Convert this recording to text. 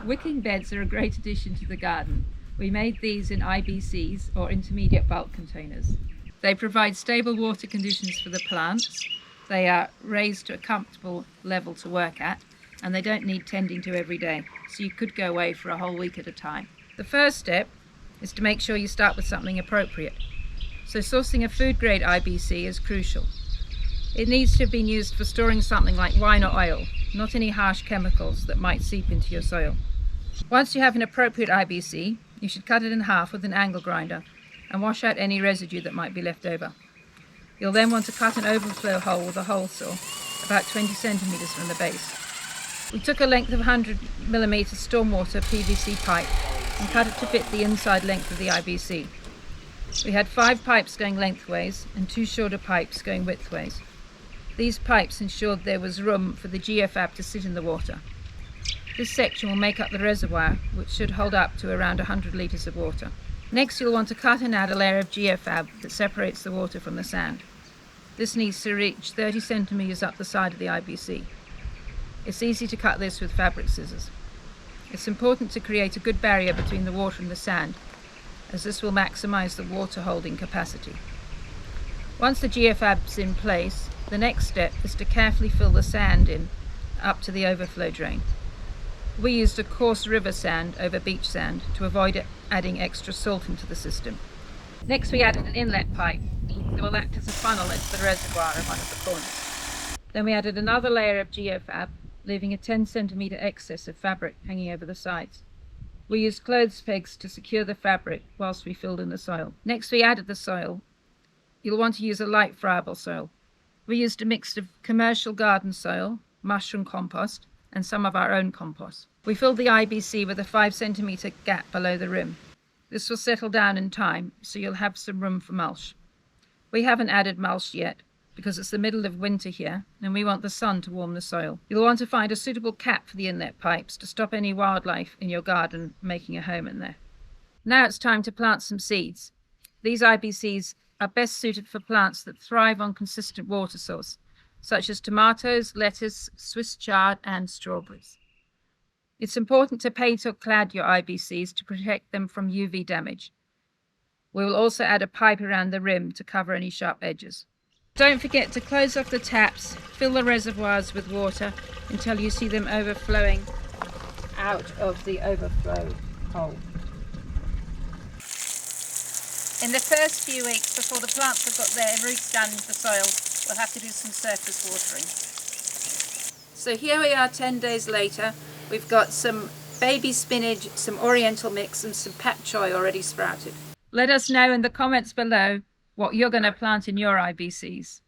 Wicking beds are a great addition to the garden. We made these in IBCs, or intermediate bulk containers. They provide stable water conditions for the plants, they are raised to a comfortable level to work at, and they don't need tending to every day, so you could go away for a whole week at a time. The first step is to make sure you start with something appropriate. So sourcing a food grade IBC is crucial. It needs to have been used for storing something like wine or oil, not any harsh chemicals that might seep into your soil. Once you have an appropriate IBC, you should cut it in half with an angle grinder and wash out any residue that might be left over. You'll then want to cut an overflow hole with a hole saw, about 20 centimeters from the base. We took a length of 100mm stormwater PVC pipe and cut it to fit the inside length of the IBC. We had 5 pipes going lengthways and 2 shorter pipes going widthways. These pipes ensured there was room for the geofab to sit in the water. This section will make up the reservoir, which should hold up to around 100 litres of water. Next, you'll want to cut and add a layer of geofab that separates the water from the sand. This needs to reach 30 centimeters up the side of the IBC. It's easy to cut this with fabric scissors. It's important to create a good barrier between the water and the sand, as this will maximize the water holding capacity. Once the geofab's in place, the next step is to carefully fill the sand in up to the overflow drain. We used a coarse river sand over beach sand to avoid adding extra salt into the system. Next, we added an inlet pipe that will act as a funnel into the reservoir in one of the corners. Then we added another layer of geofab, leaving a 10 centimeter excess of fabric hanging over the sides. We used clothes pegs to secure the fabric whilst we filled in the soil. Next, we added the soil. You'll want to use a light friable soil. We used a mix of commercial garden soil, mushroom compost, and some of our own compost. We filled the IBC with a 5 centimeter gap below the rim. This will settle down in time, so you'll have some room for mulch. We haven't added mulch yet, because it's the middle of winter here, and we want the sun to warm the soil. You'll want to find a suitable cap for the inlet pipes to stop any wildlife in your garden making a home in there. Now it's time to plant some seeds. These IBCs are best suited for plants that thrive on consistent water source, such as tomatoes, lettuce, Swiss chard, and strawberries. It's important to paint or clad your IBCs to protect them from UV damage. We will also add a pipe around the rim to cover any sharp edges. Don't forget to close off the taps, fill the reservoirs with water until you see them overflowing out of the overflow hole. In the first few weeks before the plants have got their roots down into the soil, we'll have to do some surface watering. So here we are 10 days later. We've got some baby spinach, some oriental mix and some pak choi already sprouted. Let us know in the comments below what you're going to plant in your IBCs.